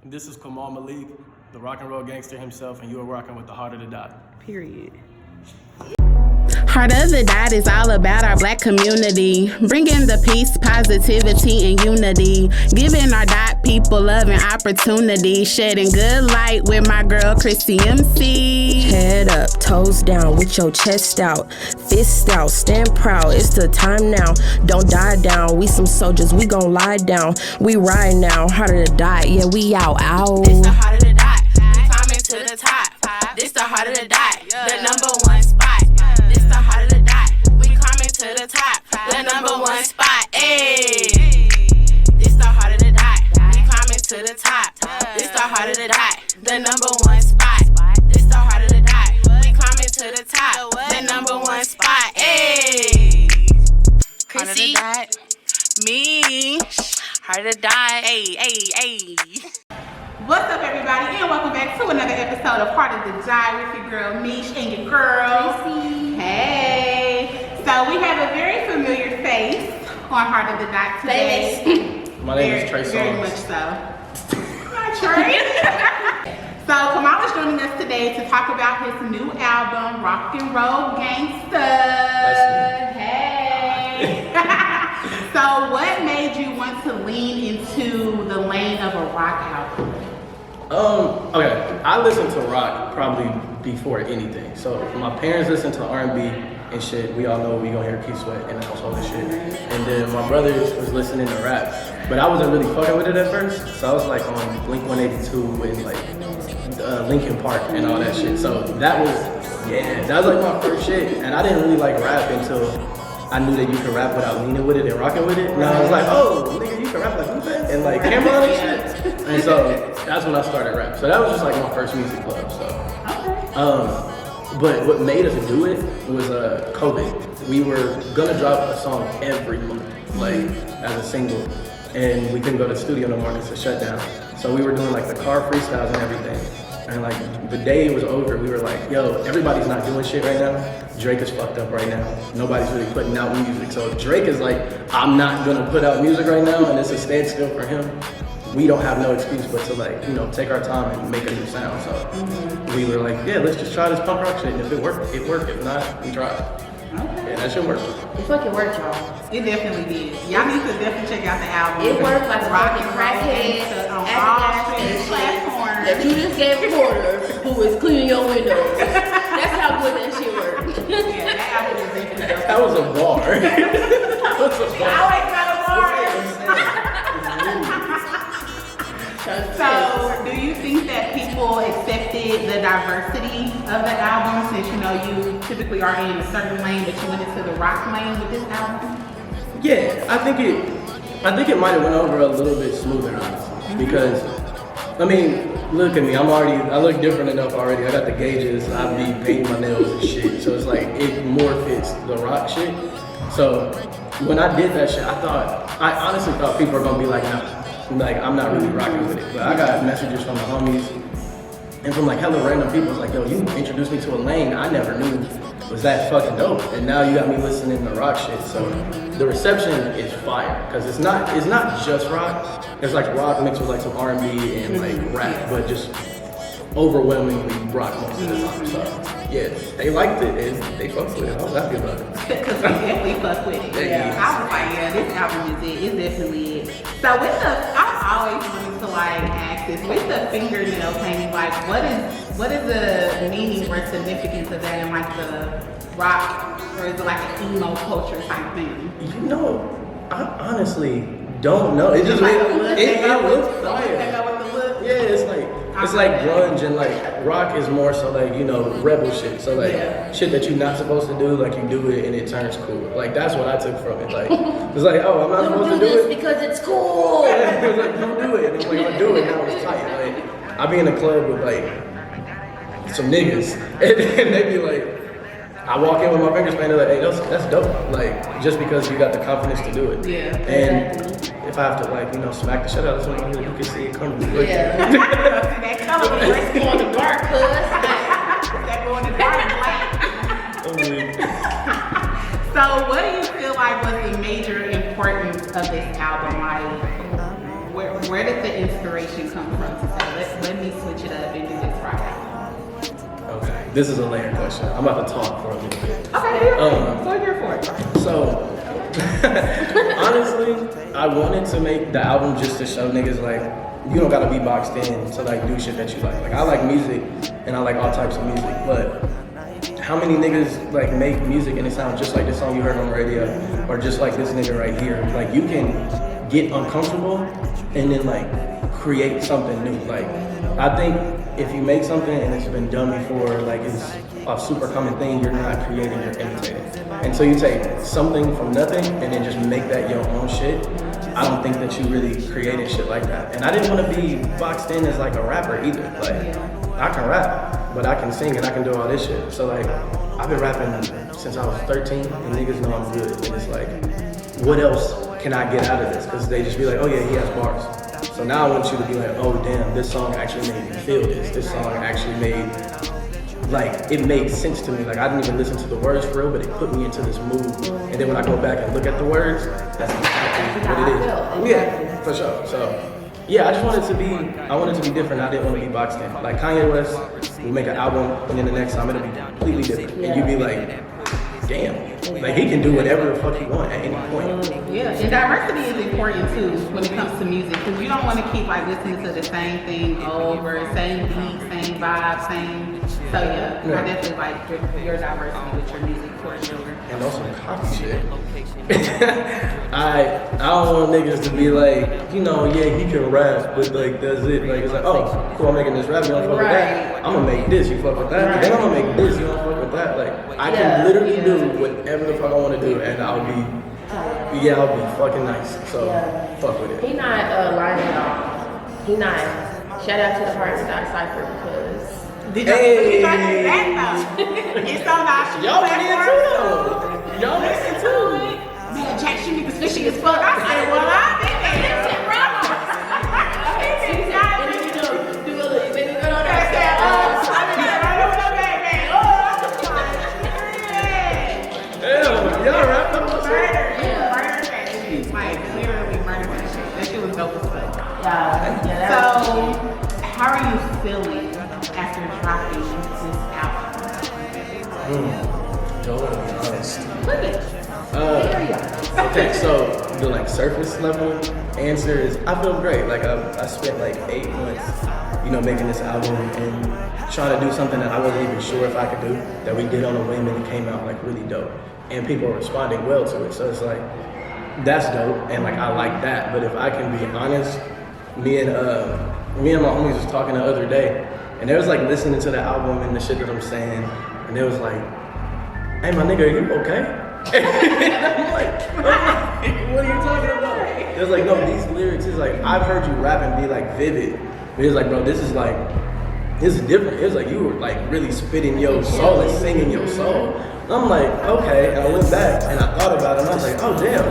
This is KAMAAL Malik, the Rock and Roll Gangster himself, and you are rocking with the Heart of the Dot. Period. Heart of the Dot is all about our black community, bringing the peace, positivity, and unity, giving our dot people love and opportunity, shedding good light with my girl Chrissy MC. Head up, toes down, with your chest out, fist out, stand proud, it's the time now. Don't die down, we some soldiers, we gon' lie down. We ride now, Heart of the Dot, yeah, we out. This the Heart of the Dot, we climbing to the top. This the Heart of the Dot, the #1 spot. This the Heart of the Dot, we climbing to the top, the #1 spot. Ayy. This the Heart of the Dot, we climbing to the top. This the Heart of the Dot, the #1 spot. This the Heart of the Dot, we climbing to the top, the #1 spot. Ayy. Chrissy, me, Heart of the Dot. Ayy. What's up, everybody, and welcome back to another episode of Heart of the Dot with your girl Mish and your girl Tracy. Hey, so we have a very familiar face on Heart of the Dot today. My name is Trey Very much so. Hi, Trey. So KAMAAL is joining us today to talk about his new album, Rock Roll Gangsta. Hey. So what made you want to lean into the lane of a rock album? Okay, I listened to rock probably before anything. So my parents listened to R&B and shit. We all know we gonna hear Keith Sweat in the household and shit. And then my brothers was listening to rap, but I wasn't really fucking with it at first. So I was like on Blink 182 and like Linkin Park and all that shit. So that was like my first shit. And I didn't really like rap until I knew that you could rap without leaning with it and rocking with it. And I was like, oh, nigga, you can rap like Lupe and like KAMAAL and shit. And so that's when I started rap. So that was just like my first music club. So, but what made us do it was COVID. We were gonna drop a song every month, like as a single, and we couldn't go to the studio no more because it shut down. So we were doing like the car freestyles and everything. And like the day it was over, we were like, yo, everybody's not doing shit right now. Drake is fucked up right now. Nobody's really putting out music. So Drake is like, I'm not gonna put out music right now, and it's a standstill for him. We don't have no excuse but to like, you know, take our time and make a new sound. So we were like, yeah, let's just try this punk rock shit. And if it worked, it worked. If not, we tried. Okay. Yeah, that shit worked. It fucking worked, y'all. It definitely did. Y'all need to definitely check out the album. It worked like a Rock fucking and crackhead on at all the gas streaming station platforms. that you just gave a quarter who is cleaning your windows. That's how good that shit worked. Yeah, that album is definitely dope. That was a bar. That was a bar. I like that So, do you think that people accepted the diversity of the album since you know you typically are in a certain lane, but you went into the rock lane with this album? Yeah, I think it might have went over a little bit smoother, honestly. Because, I mean, look at me, I look different enough already. I got the gauges, I be painting my nails and shit. So it's like, it more fits the rock shit. So when I did that shit, I honestly thought people were gonna be like, nah. Like, I'm not really rocking with it. But I got messages from the homies and from like hella random people. It's like, yo, you introduced me to a lane I never knew was that fucking dope. And now you got me listening to rock shit. So the reception is fire. Cause it's not just rock. It's like rock mixed with like some R&B and like rap, but just overwhelmingly rock most of the time. So yeah, they liked it and they fucked with it. I was happy about it. Because we definitely fuck with it. Yeah. I was like, yeah, this album is it. It's definitely it. So I've always wanted to like ask this, with the fingernail painting, like what is the meaning or significance of that in like the rock, or is it like an emo culture type thing? You know, I honestly don't know. It just Like it looks fire. They go with the look. Yeah, it's like grunge and like rock is more so like, you know, rebel shit. So like shit that you're not supposed to do, like you do it and it turns cool. Like that's what I took from it. Like it's like, oh, I'm not supposed to do it because it's cool. Yeah, it's like, don't do it. And it's like, I'm gonna do it now. It's tight. Like I be in a club with like some niggas and they be like, I walk in with my fingers painted, like, hey, that's dope. Like, just because you got the confidence to do it. Yeah. And if I have to, like, you know, smack the shit out of someone, you can see it coming. Yeah. That color, Let's go on the dark, cuz. that go in the dark black. So what do you feel like was the major importance of this album? Like, where did the inspiration come from to say, let me switch it up and do this right? Okay, this is a layered question. I'm about to talk for a little bit. Okay, so you're for it. So, honestly, I wanted to make the album just to show niggas like, you don't gotta be boxed in to like do shit that you like. Like I like music and I like all types of music, but how many niggas like make music and it sounds just like the song you heard on the radio or just like this nigga right here? Like you can get uncomfortable and then like create something new. Like I think if you make something and it's been done before, like it's a super common thing, you're not creating, you're imitating. And so you take something from nothing and then just make that your own shit. I don't think that you really created shit like that. And I didn't want to be boxed in as like a rapper either. Like I can rap, but I can sing and I can do all this shit. So like I've been rapping since I was 13 and niggas know I'm good. And it's like, what else can I get out of this? Because they just be like, oh yeah, he has bars. So now I want you to be like, oh damn, this song actually made me feel this. This song actually made, like, it made sense to me. Like, I didn't even listen to the words for real, but it put me into this mood. And then when I go back and look at the words, that's exactly what it is. Yeah, for sure. So, yeah, I just wanted to be, I wanted to be different. I didn't want to be boxed in. Like Kanye West, we make an album, and then the next time it'll be completely different. And you'd be like, damn. Like, he can do whatever the fuck he want at any point. Yeah, and diversity is important too when it comes to music, because you don't want to keep like listening to the same thing over, same beat, same vibe, same. So yeah, I definitely like your diversity with your music for sure. And also copy shit. I don't want niggas to be like, you know, yeah, he can rap, but like that's it. Like it's like, oh, cool, I'm making this rap, you don't fuck with that. I'm gonna make this, you fuck with that. Then I'm gonna make this, you don't fuck with that. Like I can literally do whatever the fuck I want to do, and I'll be fucking nice. So fuck with it. He not lying at all. He not. Shout out to the Heart Stock Cypher because. Did you that though? It's so nice. Y'all went in too though. Y'all went in too. Man, Jack, she be fishy as fuck. I said, well, I think that is wrong. Damn, y'all wrapped up the shit. Like, literally murder that shit. That shit was dope as fuck. Yeah. So, how are you feeling after dropping this album? Don't be honest. Look at Okay, so the like surface level answer is I feel great. Like I spent like 8 months, you know, making this album and trying to do something that I wasn't even sure if I could do, that we did on a whim, and it came out like really dope. And people are responding well to it. So it's like, that's dope, and like I like that. But if I can be honest, me and my homies was talking the other day, and they was like listening to the album and the shit that I'm saying, and they was like, hey my nigga, are you okay? I'm like, what are you talking about? It was like, no, these lyrics is like, I've heard you rap and be like vivid. But it was like, bro, this is different. It was like, you were like really spitting your soul and singing your soul. And I'm like, okay. And I went back and I thought about it and I was like, oh damn.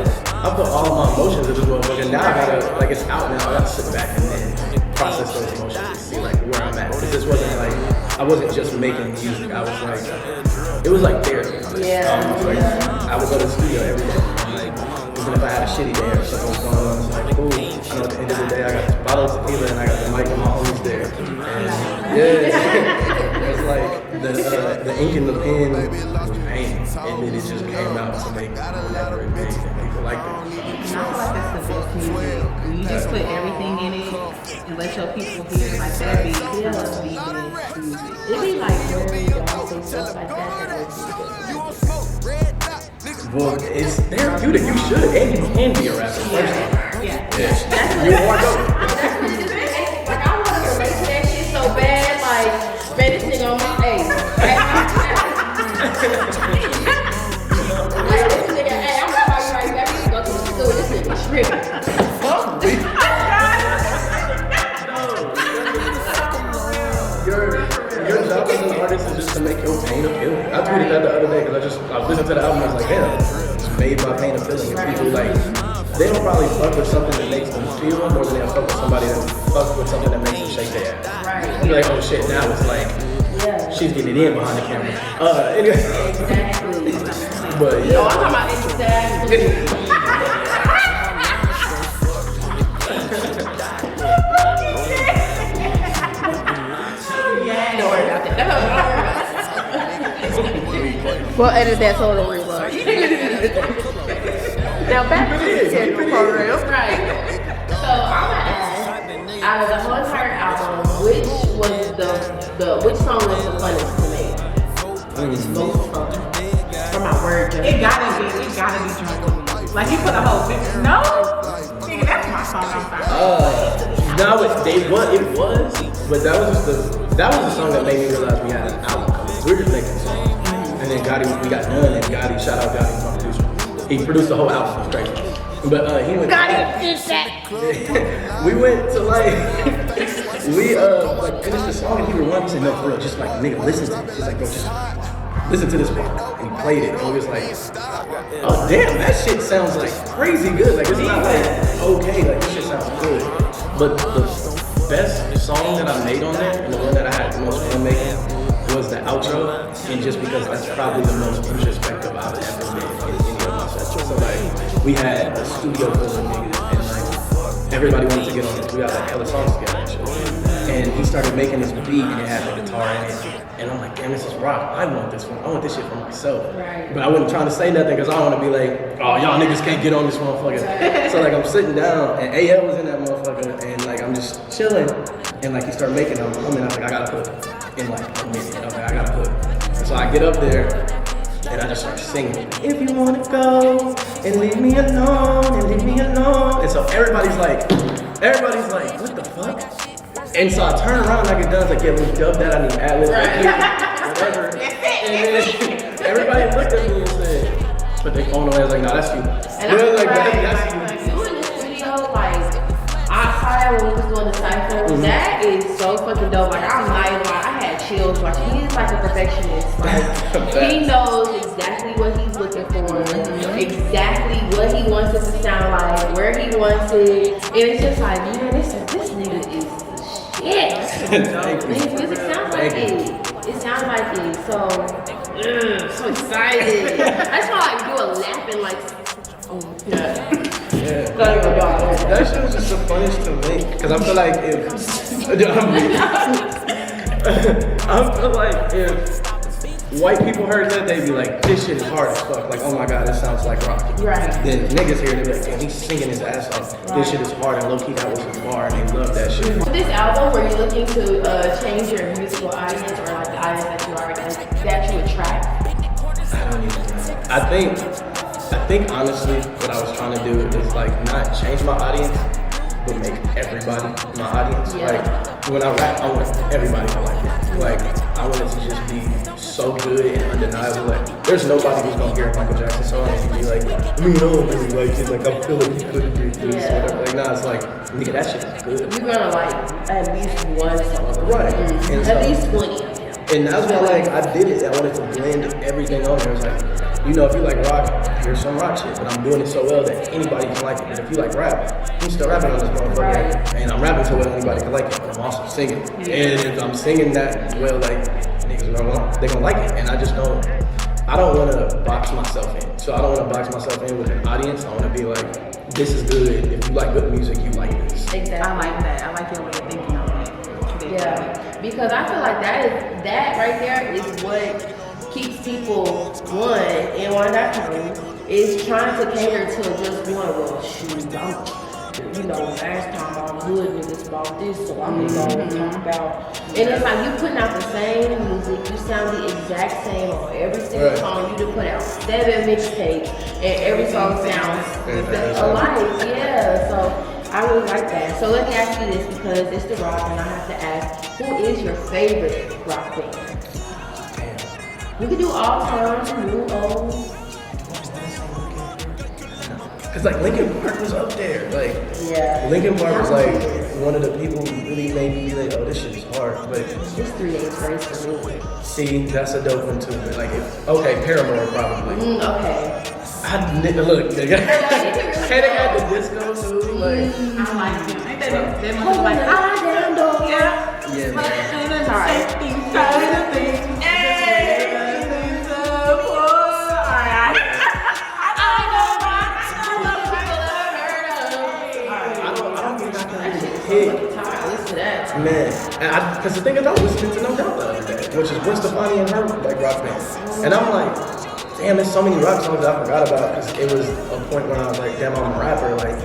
I put all my emotions into this motherfucker. Now I gotta, like it's out now. I gotta sit back and then process those emotions and see like where I'm at. Because this wasn't like, I wasn't just making music. I was like, it was like therapy. Like, I would go to the studio every day. Like, even if I had a shitty day or something was going on, it's like, cool. I know at the end of the day I got this bottle of tequila and I got the mic and my homies there. And it's like the ink and the pen was pain. And then it just came out to make whatever it made and people liked it. I feel like that's the best music. When you just put everything in it and let your people hear like that be the best music. It be like very dark and stuff like that. Well, it's therapeutic. You should, and you can be a rapper first. Yeah. You want to That's what it is. Like I want to relate to that shit so bad. Like medicine on my face. Like this nigga, hey, I'm not about you right back. You go to the school. This nigga tripping. Your job as an artist is just to make your pain a feeling. I tweeted that the other day because I was listening to the album and I was like, damn, it's made my pain a feeling. And people like, they don't probably fuck with something that makes them feel more than they'll fuck with somebody that fucks with something that makes them shake their ass. Right. You're like, oh shit, now it's like, she's getting it in behind the camera. Anyway. Exactly. But yeah. No, I'm talking about exactly. We'll edit that totally wrong. Now back to the schedule program. Right. So I'm gonna ask, out of the whole entire album, which song was the funnest to make? Most fun. For my word, It gotta be Drunk with Me. Like you put a whole picture. No? Nigga, that's my song. I'm sorry. Now it was, but that was the song that made me realize we had an album. We were just making songs, and then Gotti, we got done, and Gotti, shout out Gotti, my producer. He produced the whole album. It was crazy. But he went. We went to like finished the song, and he rewound. He said, "No, for real, just like nigga, listen to this." He's like, "No, just listen to this part." And he played it, and we was like, "Oh damn, that shit sounds like crazy good. Like it's not like okay, like this shit sounds good." But the best song that I made on there, and the one that I had the most fun making, was the outro, and just because that's probably the most introspective I've ever been in any of my sessions. So like, we had a studio full of niggas, and like everybody wanted to get on it. We got like hella songs together and shit. And he started making this beat, and it had the guitar in it. And I'm like, damn, this is rock. I want this shit for myself. Right. But I wasn't trying to say nothing because I don't want to be like, oh, y'all niggas can't get on this motherfucker. So like, I'm sitting down, and AL was in that motherfucker, and like, I'm just chilling. And like, he started making them. I mean, I was like, I gotta put in like a minute. I was like, I gotta put. And so I get up there, and I just start singing. If you wanna go, and leave me alone, and leave me alone. And so everybody's like, what the fuck? And so I turn around and I get done, it's like, yeah, we dubbed that, I need ad-lib right here, whatever. And then everybody looked at me and said, put their phone away, I was like, no, that's you. And Yeah, like, that's that's you. you in the studio, like, outside when we was doing the cypher, that is so fucking dope. Like, I'm not even lying, I had chills watching. He's like a perfectionist. Like, he knows exactly what he's looking for, exactly what he wants it to sound like, where he wants it. And it's just like, man, this nigga is shit. It sounds like it. It sounds like it. So, so excited. That's why I do a laughing like, yeah. That shit was just the funnest to make. Cause I feel like if white people heard that, they'd be like, this shit is hard as fuck. Like, oh my god, this sounds like rock. Right. Then niggas hear it, they're like, damn, he's singing his ass off. This shit is hard, and low-key that was his bar, and they love that shit. With this album, were you looking to change your musical audience or like the audience that you already that you attract? I don't even know. I think honestly, what I was trying to do is like not change my audience, but make everybody my audience. Yeah. Like when I rap, I want everybody to like it. Like I want it to just be so good and undeniable. Like there's nobody who's gonna hear a Michael Jackson song and be like, I mean, I don't really like it. Like I feel like he couldn't do this or whatever. Like nah, it's like nigga, that shit is good. You're gonna like at least one song. Right. And At so, least 20 of them. and that's why like I did it. I wanted to blend everything on there. It's like, you know, if you like rock, here's some rock shit, but I'm doing it so well that anybody can like it. But if you like rap, I'm still rapping on this motherfucker. Right. And I'm rapping so well anybody can like it, but I'm also singing. And if I'm singing that well, like, niggas are they gonna like it. And I don't wanna box myself in. So I don't wanna box myself in with an audience. I wanna be like, this is good. If you like good music, you like this. Exactly. I like that. I like your way of thinking on it. Yeah, because I feel like that right there is what keeps people one and one that time is trying to cater to just one. Well, shoot, last time all hood niggas about this, so I'm gonna talk about. And it's like you putting out the same music, you sound the exact same on every single song. You just put out 7 mixtapes, and every song sounds alike. Yeah, so. I really like that. So let me ask you this because it's the rock and I have to ask, who is your favorite rock band? We can do all time, new, old. Cause like Linkin Park was up there. Like Linkin Park was like one of the people who really made me be like, oh, this shit is hard. But It's 3 days grace for me. see, that's a dope one too. But like, Paramore probably. Okay. Look, nigga. Hey, they got the disco too. Like, I like them. Ain't they must like, yeah. yeah, man. Man, because the thing is, I was listening to No Doubt the other day, which is Gwen Stefani and her like rock band, and I'm like, damn, there's so many rap songs that I forgot about because it was a point where I was like, damn, I'm a rapper. Like,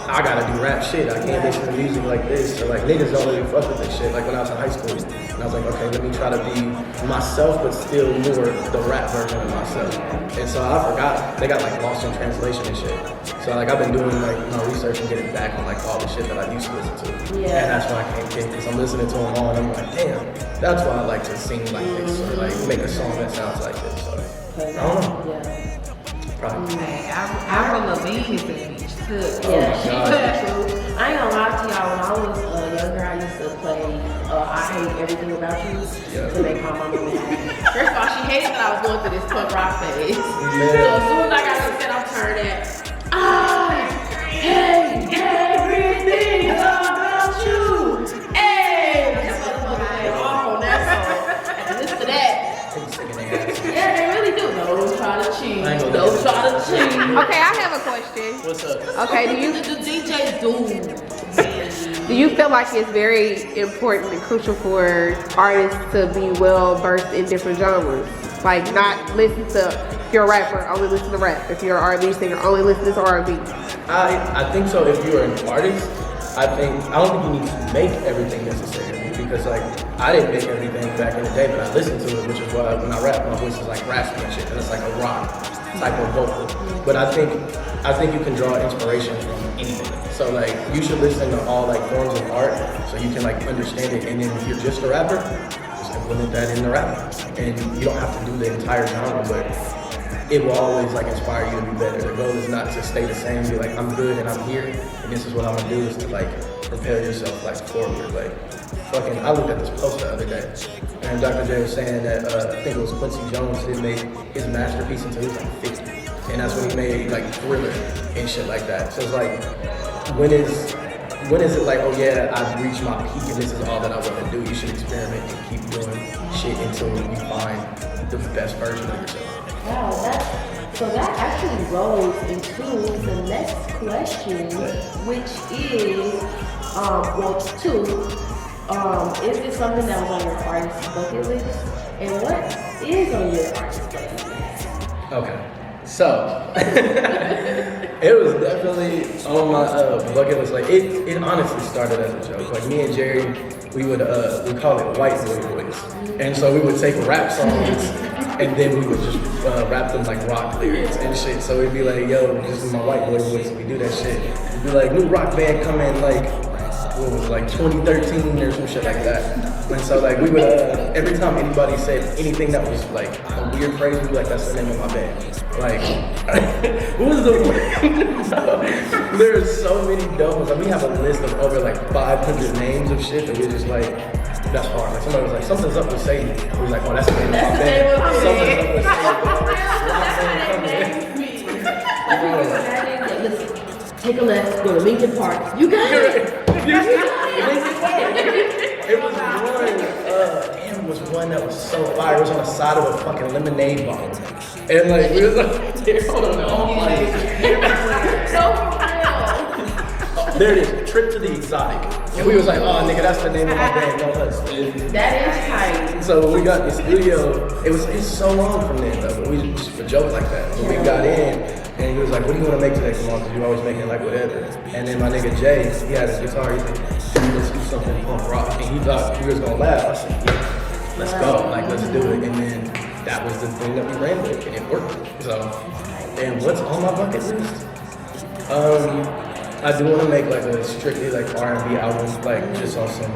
I gotta do rap shit. I can't listen to music like this. Or like, niggas don't really fuck with this shit. Like when I was in high school. And I was like, okay, let me try to be myself, but still more the rap version of myself. And so I forgot. They got like lost in translation and shit. So like I've been doing like my research and getting back on like all the shit that I used to listen to. Yeah. And that's why I can't kick because I'm listening to them all and I'm like, damn, that's why I like to sing like this or like make a song that sounds like this. So I don't know. Yeah. Probably. Hey, Avril Lavigne is a bitch too. Yeah, my she God. was true. I ain't gonna lie to y'all, when I was younger, I used to play I Hate Everything About You to make my mama happy. First of all, she hated that I was going through this punk rock phase. So as soon as I got upset, I'm turning it. I hate everything about you. Hey! That's what the fuck I off on that song. And listen to that. Yeah, they really do. Don't try to cheat. Don't try to cheat. Okay, I have a question. What's up? Okay, The DJ do you feel like it's very important and crucial for artists to be well versed in different genres? Like not listen to, if you're a rapper, only listen to rap. If you're an R&B singer, only listen to R&B. I think so. If you're an artist, I don't think you need to make everything necessarily because like I didn't make everything back in the day, but I listened to it, which is why when I rap, my voice is like raspy and shit, and it's like a rock type of vocal. But I think you can draw inspiration from anything. So like you should listen to all like forms of art so you can like understand it. And then if you're just a rapper, just implement that in the rap. And you don't have to do the entire genre, but it will always like inspire you to be better. The goal is not to stay the same, be like, I'm good and I'm here, and this is what I'm gonna do, is to like propel yourself like forward. Like fucking, I looked at this post the other day, and Dr. J was saying that I think it was Quincy Jones did make his masterpiece until he was like 50. And that's when he made like Thriller and shit like that. So it's like, when is it like, oh yeah, I've reached my peak and this is all that I want to do? You should experiment and keep doing shit until you find the best version of yourself. Wow, that actually rolls into the next question, which is, two. Is this something that was on your artist bucket list? And what is on your artist bucket list? Okay, so it was definitely on my bucket list. Like it honestly started as a joke. Like me and Jerry, we call it white boy voice, and so we would take rap songs and then we would just rap them like rock lyrics and shit. So we'd be like, yo, this is my white boy voice. We do that shit. We'd be like, new rock band coming like, what was it, like 2013 or some shit like that. And so like we would, every time anybody said anything that was like a weird phrase, we'd be like, that's the name of my band. Like, what was the there's so many dumb ones. Like, we have a list of over like 500 names of shit that we're just like, that's hard. Like somebody was like, something's up with Sadie. We was like, oh, that's the name of my band. Something's up with Sadie. Listen, take a left, go to Lincoln Park. You got it. It was it was one that was so fire. It was on the side of a fucking lemonade bottle. And like, we was like, hold on, oh my God. There it is, Trip to the Exotic. And we was like, oh nigga, that's the name of my band, no us. That is tight. So when we got in the studio, it's so long from then though, but we just a joke like that. But we got in, and he was like, what do you want to make today? Come on, because you always making like whatever. And then my nigga Jay, he had his guitar, he's like, let's do something punk rock. And he thought we was gonna laugh. I said, yeah, let's go, like let's do it. And then that was the thing that we ran with, and it worked. So, and what's on my bucket list? I do want to make like a strictly like R&B album, like just on some,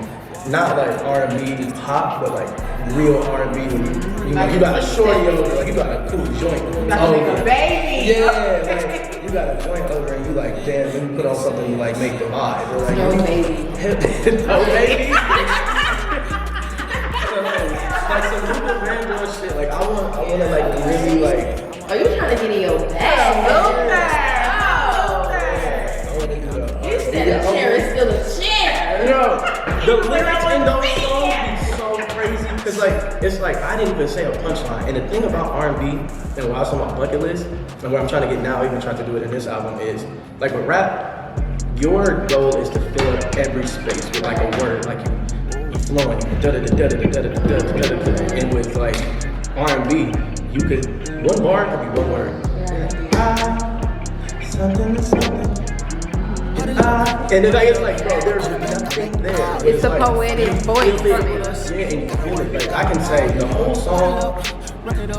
not like R&B pop, but like real R&B. You know, you got a shorty over, like you got a cool joint over. Baby. Yeah, like you got a joint over and you like, damn, let me put on something to like make the vibe. Or, like, No baby. No baby. Like some Luther Vandross shit. Like I want to like really like. Are you trying to get in your bag? You said a chair is still a chair. Yo, the lyrics in those songs be so crazy because like it's like I didn't even say a punchline. And the thing about R&B and what I was on my bucket list and what I'm trying to get now, even trying to do it in this album, is like with rap, your goal is to fill up every space with like a word, like you flowing, and with like R&B, you could, one bar could be one word. Something to something. And then it's like, bro, there's nothing there. It's a poetic voice for me. Yeah, and you feel it. Like, I can say the whole song,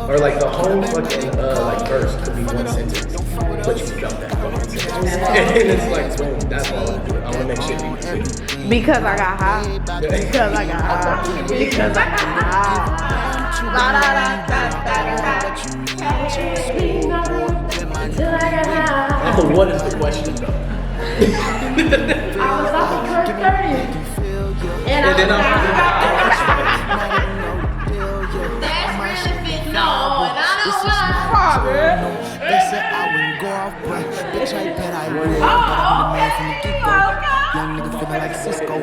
or like the whole fucking like verse could be one sentence, but you felt that fucking sentence. And it's like, boom, that's all I do. I want to make shit be Because I got high. Because I got high. Because I got high. La da da da da da. Oh, what is the question though? I was off of first 30. And then I I'm that's really been known. I don't want They said I wouldn't go off, but bitch, I bet I would. Young nigga feeling like Cisco.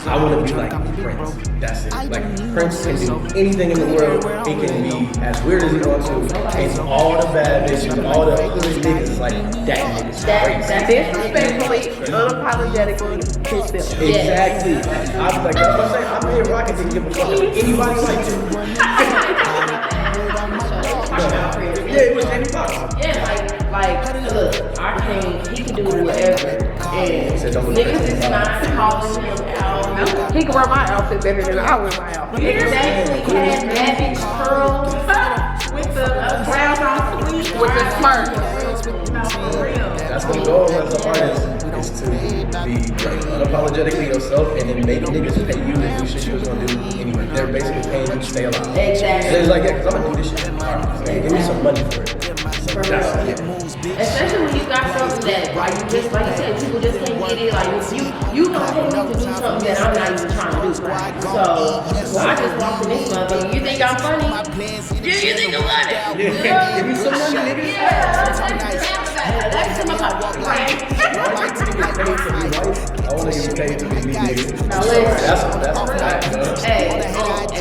I wanna be like Prince. That's it. Like Prince can do anything in the world. It can be as weird as he wants to. And all the bad bitches, all the hood niggas, like that nigga's crazy. Disrespectfully, unapologetically, his film. Exactly. I was like, that's what I'm saying. I'm here rocking to give a fuck if anybody like to. Yeah, it was anybody. Yeah, like, look, our king, he can do whatever. And niggas is not calling him out. He can wear my outfit better than I wear my outfit. He exactly had Babbitt curls With the brows on sleeve. With the smirk. No, for real. That's the goal as an artist, is to be like unapologetically yourself and then make niggas pay you to do shit you was gonna do anyway. They're basically paying you to stay alive. Exactly. And it's like, yeah, cause I'm gonna do this shit. Alright, so give me some money for it. So that's it. Especially when you got something that, like you just, like you said, people just can't get it. Like you gonna pay me to do something that I'm not even trying to do. So I just walked in this motherfucker. You think I'm funny? Yeah, you think I'm funny? Yeah, give me some money, nigga. That's my I wanna get paid to be me, nigga. Now listen. That's a fact, bro. Hey,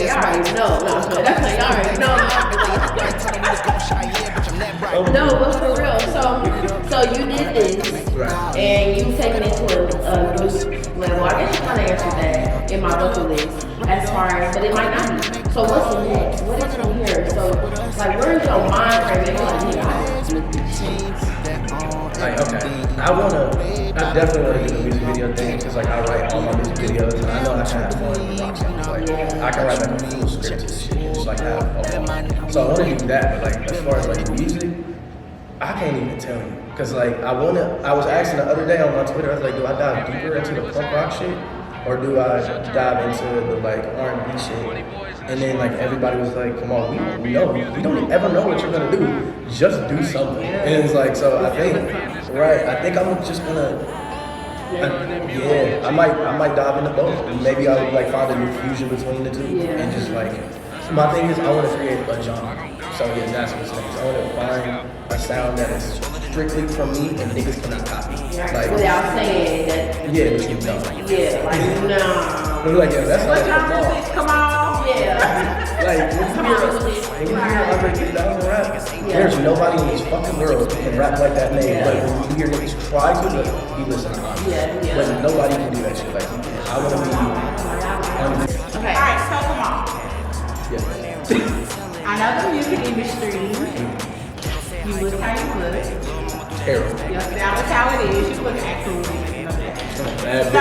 y'all already know. No, that's like y'all already know. No, but for real. So you did this, Right. and you taken it to a new level. I guess you kind of answered that in my bucket list, as far as, but it might not be. So what's next? What is from here? So like, where's your mind frame? You're like, Like, okay, I definitely wanna do the music video thing, cause like I write all my music videos, and I know I can have fun with rock songs. Like, I can write like a full script and shit, and just like have a fun. So I wanna do that, but like as far as like music, I can't even tell you, cause like I was asking the other day on my Twitter, I was like, do I dive deeper into the punk rock shit, or do I dive into the like R&B shit? And then like everybody was like, come on, we don't ever know what you're gonna do. Just do something. And it's like, so I think I'm just gonna, I might dive into both. Maybe I would like find a new fusion between the two, and just like, my thing is I want to create a genre. So yeah, that's what's next. I want to find a sound that is strictly from me and niggas cannot copy. Like, without saying that. yeah, but you don't. Yeah, like no. I'm like, yeah, that's What like y'all do? Come on. Yeah. like when you hear Andre 3000 rap, there's nobody in this fucking world who can rap like that name. But when you hear niggas try to, but he listen to Andre. But nobody can do that shit like you can. I want to be. Okay. Alright, so come on. Yeah. I know the music industry. You look how you look. Terrible. Your style is how it is. You look absolutely amazing. Bad So,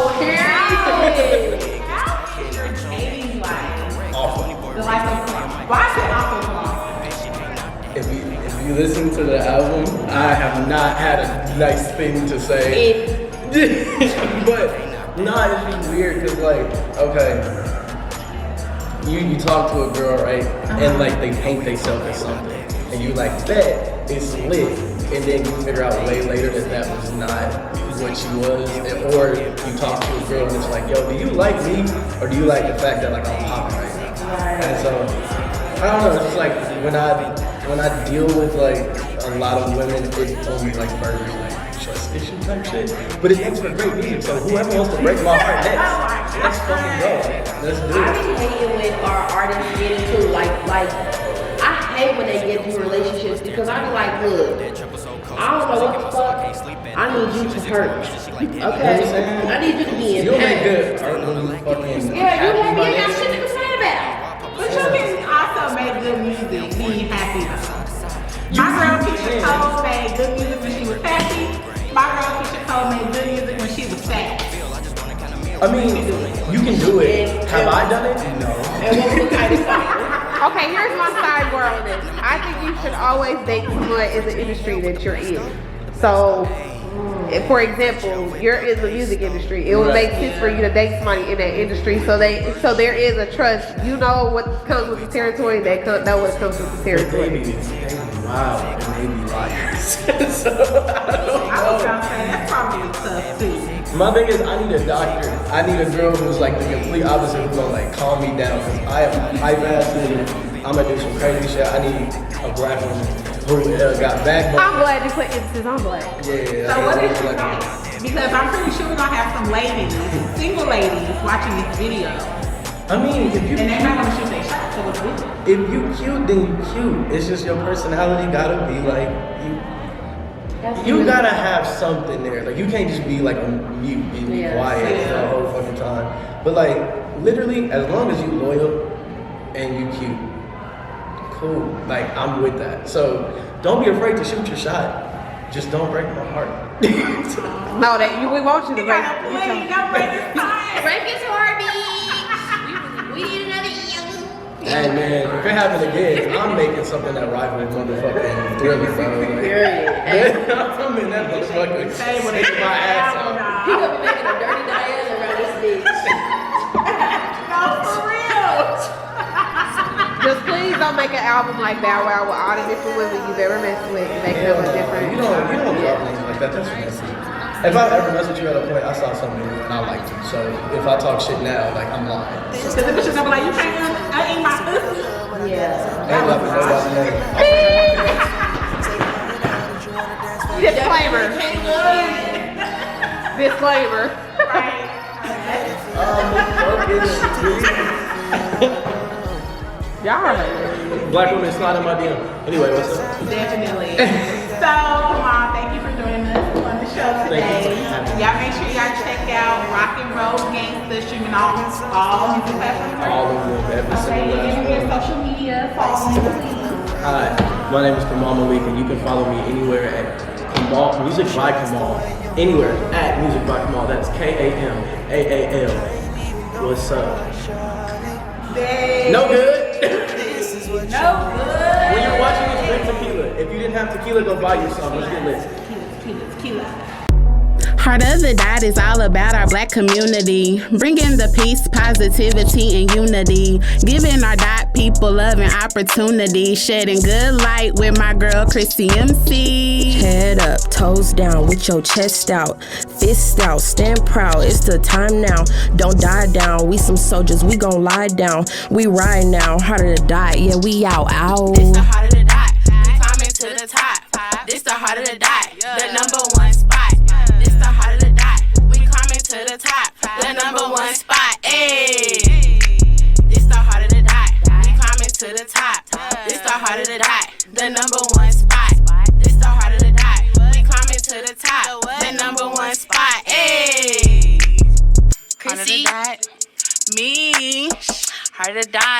bitch. here how is your dating life? Awful. The life of why is it awful? If you listen to the album, I have not had a nice thing to say. But no, it's just weird because like, okay, you talk to a girl, right, and like they paint themselves as something, and you like that it's lit, and then you figure out way later that was not what she was, or you talk to a girl and it's like, yo, do you like me, or do you like the fact that like I'm popping right now? And so I don't know. It's just like when I deal with like a lot of women, it only like burgers like trust issue type shit. But it makes for great music. So whoever wants to break my heart next, let's fucking go. Let's do I it. be hating when our artists get into like I hate when they get into relationships because I be like, look, I don't know what the fuck. I need you to hurt. Okay? I need you to be in You'll pain. make good art when you fucking Yeah, you happy, have my you got nigga. shit to complain about. But you can, I I mean, you can do it. Have I done it? No. Okay, here's my sidebar on this. I think you should always date someone in the industry that you're in. So, for example, you're in the music industry. It would make sense for you to date somebody in that industry. So there is a trust. You know what comes with the territory. They know what comes with the territory. Wow, and maybe liars. So, I was gonna say that's probably tough too. my thing is, I need a doctor. I need a girl who's like the complete opposite, who's gonna like calm me down. Cause I am hype ass and I'm gonna do some crazy shit. I need a black woman who got backbone. I'm glad you put emphasis on black. Yeah. So what is your like? Because I'm pretty sure we're gonna have some ladies, single ladies, watching this video. I mean, if you And they're not gonna shoot their shot, so what's with it? if you cute, then you cute. It's just your personality gotta be like you. You gotta have something there. Like you can't just be like a mute and be quiet the whole fucking time. But like literally, as long as you loyal and you cute, cool. Like I'm with that. So don't be afraid to shoot your shot. Just don't break my heart. No, we want you to break. Please don't break his heart. Break his heart, we need another young. Hey man, if it happens again, I'm making something that rivals motherfucking Thriller, bro. I'm in that motherfucker. Taking my ass out. He gonna be making a dirty Diana around this bitch. No, for real. Just please don't make an album like Bow Wow with all the different women you've ever messed with and make them a different. You don't drop things like that. That's messy. If I ever messed with you at a point, I saw something and I liked you. So if I talk shit now, like I'm lying. Because the bitches gonna be like, you can't eat my pussy. Yeah. Ain't nothing nobody knows. Disclaimer. Disclaimer. Y'all are like, Black women slide in my DM. Anyway, what's up? Definitely. So, Mom, thank you for joining us on the show today. Thank you for having me. Y'all make sure y'all check out Rock Roll Gangsta, streaming all music platforms. All of them, every Okay, single give me your last one. social media, follow me, please. Hi, my name is KAMAAL MALIK, and you can follow me anywhere at KAMAAL, Music by KAMAAL. Anywhere at Music by KAMAAL. That's KAMAAL. What's up? Dang. No good? No good. When you're watching this, drink tequila. If you didn't have tequila, go buy you some. Let's get lit. Tequila. Heart of the Dot is all about our black community, bringing the peace, positivity, and unity, giving our dot people love and opportunity, shedding good light with my girl Chrissy MC. Head up, toes down, with your chest out, fist out, stand proud, it's the time now. Don't die down, we some soldiers, we gon' lie down. We ride now, heart of the dot, yeah, we out. This the heart of the dot, we climbing to the top. This the heart of the dot, the #1 spot. This the heart of the dot, we climbing to the top. The #1 spot, ayy. This the heart of the dot, we climbing to the top. This the heart of the dot, the #1 spot. This the heart of the dot, we climbing to the top. The #1 spot, ayy. Chrissy, me, heart of the dot.